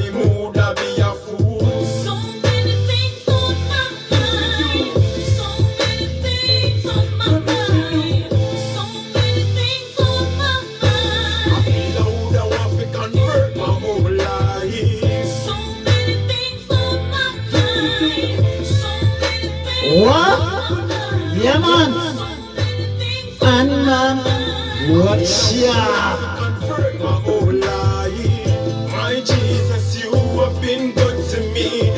time would I be a fool? So many things on my mind. So many things on my mind. So many things on my mind. I feel I would have want to convert my whole life. So many things on my mind. So many things What? on my mind. Yeah, man. So many things And on my mind. watch ya. Convert my whole life. My Jesus, you have been good to me.